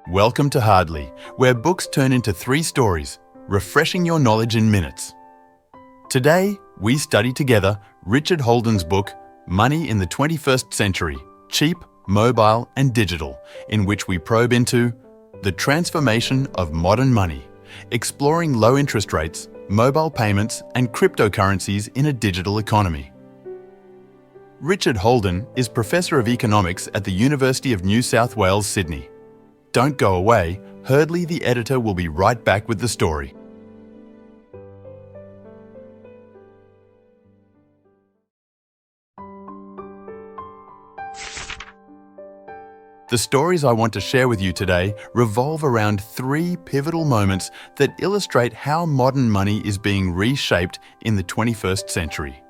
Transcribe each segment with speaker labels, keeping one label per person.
Speaker 1: Welcome to Hardly, where books turn into 3 stories, refreshing your knowledge in minutes. Today, we study together Richard Holden's book, Money in the 21st Century, Cheap, Mobile and Digital, in which we probe into the transformation of modern money, exploring low interest rates, mobile payments and cryptocurrencies in a digital economy. Richard Holden is Professor of Economics at the University of New South Wales, Sydney. Don't go away, Hardly the editor will be right back with the story. The stories I want to share with you today revolve around 3 pivotal moments that illustrate how modern money is being reshaped in the 21st century.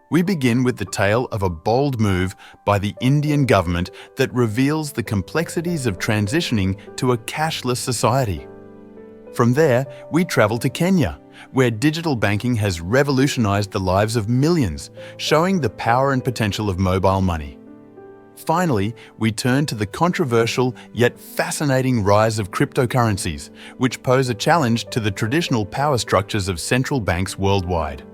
Speaker 1: We begin with the tale of a bold move by the Indian government that reveals the complexities of transitioning to a cashless society. From there, we travel to Kenya, where digital banking has revolutionized the lives of millions, showing the power and potential of mobile money. Finally, we turn to the controversial yet fascinating rise of cryptocurrencies, which pose a challenge to the traditional power structures of central banks worldwide.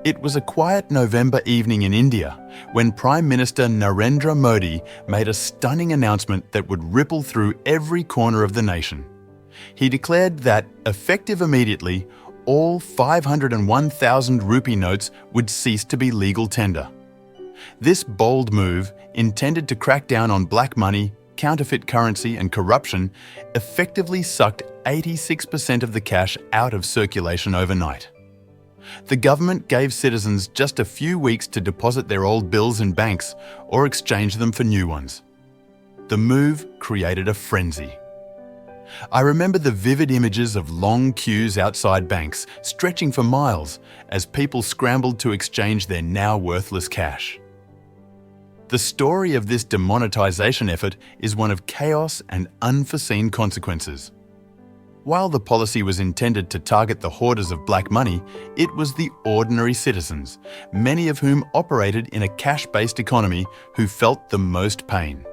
Speaker 1: It was a quiet November evening in India when Prime Minister Narendra Modi made a stunning announcement that would ripple through every corner of the nation. He declared that, effective immediately, all 501,000 rupee notes would cease to be legal tender. This bold move, intended to crack down on black money, counterfeit currency and corruption, effectively sucked 86% of the cash out of circulation overnight. The government gave citizens just a few weeks to deposit their old bills in banks or exchange them for new ones. The move created a frenzy. I remember the vivid images of long queues outside banks, stretching for miles, as people scrambled to exchange their now worthless cash. The story of this demonetization effort is one of chaos and unforeseen consequences. While the policy was intended to target the hoarders of black money, it was the ordinary citizens, many of whom operated in a cash-based economy, who felt the most pain.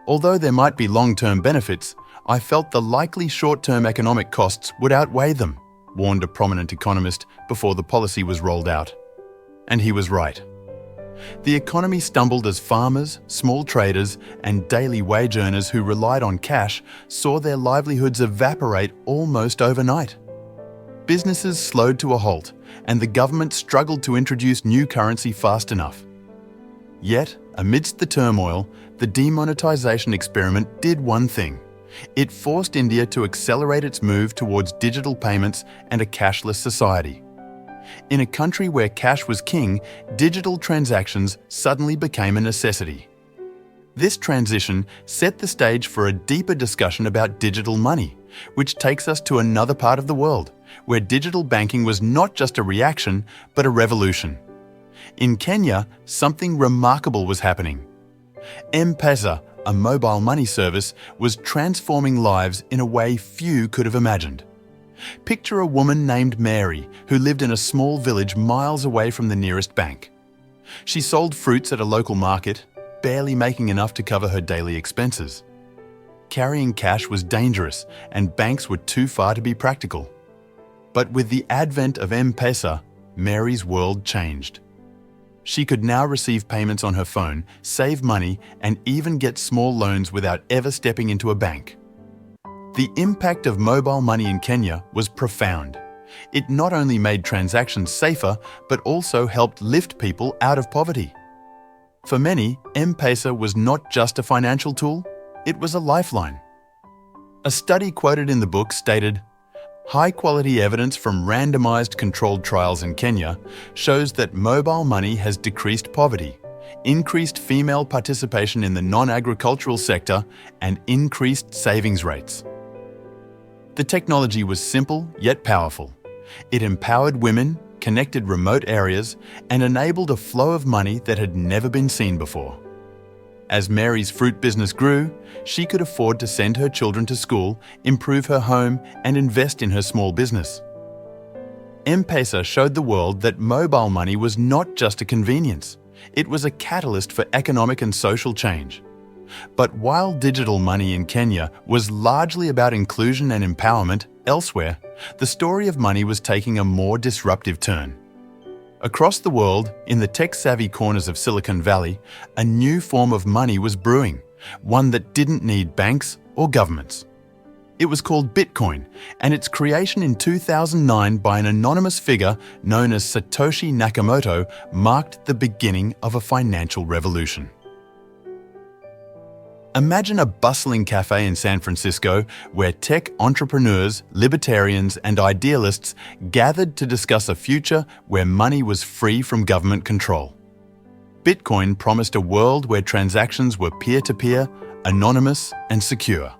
Speaker 1: Although there might be long-term benefits, I felt the likely short-term economic costs would outweigh them, warned a prominent economist before the policy was rolled out. And he was right. The economy stumbled as farmers, small traders, and daily wage earners who relied on cash saw their livelihoods evaporate almost overnight. Businesses slowed to a halt, and the government struggled to introduce new currency fast enough. Yet, amidst the turmoil, the demonetization experiment did one thing. It forced India to accelerate its move towards digital payments and a cashless society. In a country where cash was king, digital transactions suddenly became a necessity. This transition set the stage for a deeper discussion about digital money, which takes us to another part of the world, where digital banking was not just a reaction, but a revolution. In Kenya, something remarkable was happening. M-Pesa, a mobile money service, was transforming lives in a way few could have imagined. Picture a woman named Mary who lived in a small village miles away from the nearest bank. She sold fruits at a local market, barely making enough to cover her daily expenses. Carrying cash was dangerous and banks were too far to be practical. But with the advent of M-Pesa, Mary's world changed. She could now receive payments on her phone, save money, and even get small loans without ever stepping into a bank. The impact of mobile money in Kenya was profound. It not only made transactions safer, but also helped lift people out of poverty. For many, M-Pesa was not just a financial tool, it was a lifeline. A study quoted in the book stated, "High-quality evidence from randomized controlled trials in Kenya shows that mobile money has decreased poverty, increased female participation in the non-agricultural sector, and increased savings rates." The technology was simple yet powerful. It empowered women, connected remote areas, and enabled a flow of money that had never been seen before. As Mary's fruit business grew, she could afford to send her children to school, improve her home, and invest in her small business. M-Pesa showed the world that mobile money was not just a convenience. It was a catalyst for economic and social change. But while digital money in Kenya was largely about inclusion and empowerment elsewhere, the story of money was taking a more disruptive turn. Across the world, in the tech-savvy corners of Silicon Valley, a new form of money was brewing, one that didn't need banks or governments. It was called Bitcoin, and its creation in 2009 by an anonymous figure known as Satoshi Nakamoto marked the beginning of a financial revolution. Imagine a bustling cafe in San Francisco where tech entrepreneurs, libertarians, and idealists gathered to discuss a future where money was free from government control. Bitcoin promised a world where transactions were peer-to-peer, anonymous, and secure.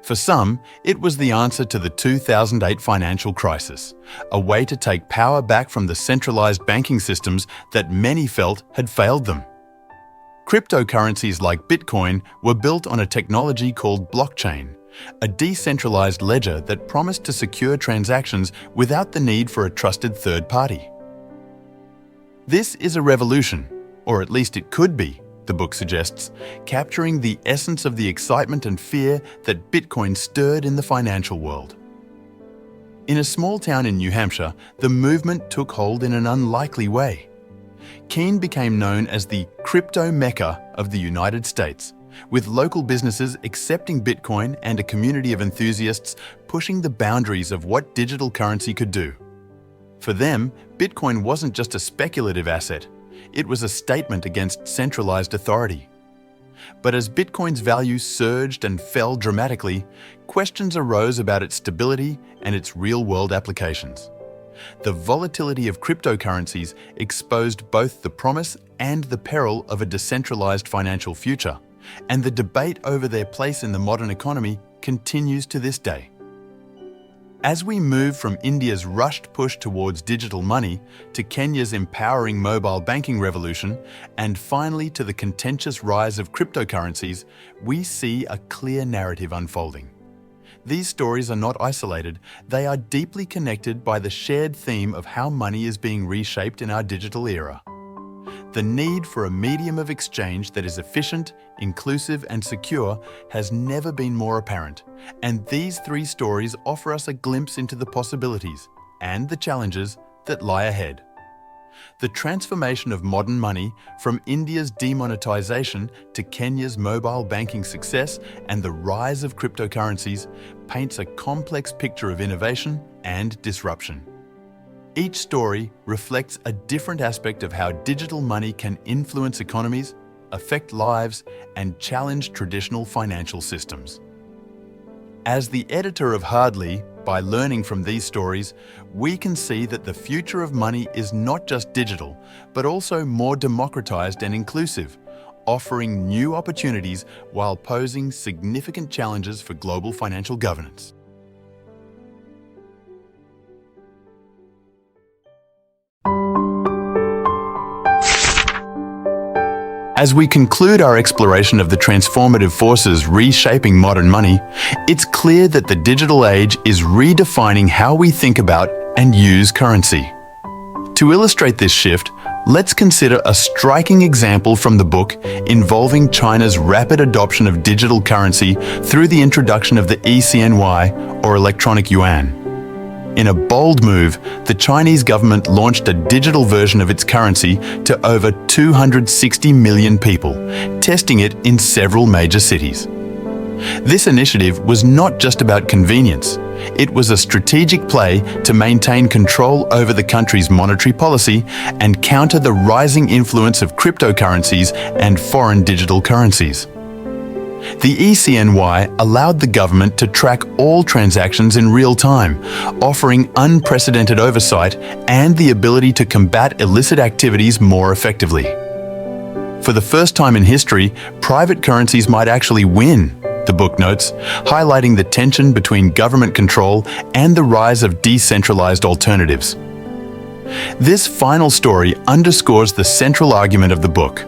Speaker 1: For some, it was the answer to the 2008 financial crisis, a way to take power back from the centralized banking systems that many felt had failed them. Cryptocurrencies like Bitcoin were built on a technology called blockchain, a decentralized ledger that promised to secure transactions without the need for a trusted third party. This is a revolution, or at least it could be, the book suggests, capturing the essence of the excitement and fear that Bitcoin stirred in the financial world. In a small town in New Hampshire, the movement took hold in an unlikely way. Keene became known as the crypto mecca of the United States, with local businesses accepting Bitcoin and a community of enthusiasts pushing the boundaries of what digital currency could do. For them, Bitcoin wasn't just a speculative asset, it was a statement against centralized authority. But as Bitcoin's value surged and fell dramatically, questions arose about its stability and its real-world applications. The volatility of cryptocurrencies exposed both the promise and the peril of a decentralized financial future, and the debate over their place in the modern economy continues to this day. As we move from India's rushed push towards digital money to Kenya's empowering mobile banking revolution, and finally to the contentious rise of cryptocurrencies, we see a clear narrative unfolding. These stories are not isolated, they are deeply connected by the shared theme of how money is being reshaped in our digital era. The need for a medium of exchange that is efficient, inclusive, and secure has never been more apparent, and these three stories offer us a glimpse into the possibilities and the challenges that lie ahead. The transformation of modern money, from India's demonetization to Kenya's mobile banking success and the rise of cryptocurrencies, paints a complex picture of innovation and disruption. Each story reflects a different aspect of how digital money can influence economies, affect lives, and challenge traditional financial systems. As the editor of Hardly, by learning from these stories, we can see that the future of money is not just digital, but also more democratized and inclusive, offering new opportunities while posing significant challenges for global financial governance. As we conclude our exploration of the transformative forces reshaping modern money, it's clear that the digital age is redefining how we think about and use currency. To illustrate this shift, let's consider a striking example from the book involving China's rapid adoption of digital currency through the introduction of the ECNY, or electronic yuan. In a bold move, the Chinese government launched a digital version of its currency to over 260 million people, testing it in several major cities. This initiative was not just about convenience. It was a strategic play to maintain control over the country's monetary policy and counter the rising influence of cryptocurrencies and foreign digital currencies. The ECNY allowed the government to track all transactions in real time, offering unprecedented oversight and the ability to combat illicit activities more effectively. For the first time in history, private currencies might actually win, the book notes, highlighting the tension between government control and the rise of decentralized alternatives. This final story underscores the central argument of the book.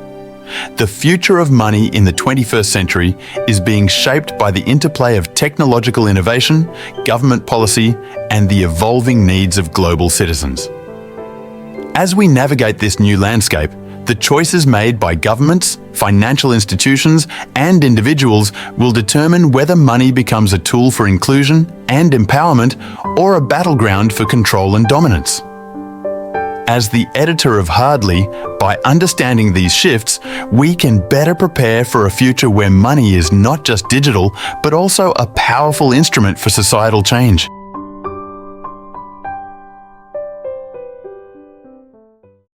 Speaker 1: The future of money in the 21st century is being shaped by the interplay of technological innovation, government policy, and the evolving needs of global citizens. As we navigate this new landscape, The choices made by governments, financial institutions, and individuals will determine whether money becomes a tool for inclusion and empowerment or a battleground for control and dominance. As the editor of Hardly, by understanding these shifts, we can better prepare for a future where money is not just digital, but also a powerful instrument for societal change.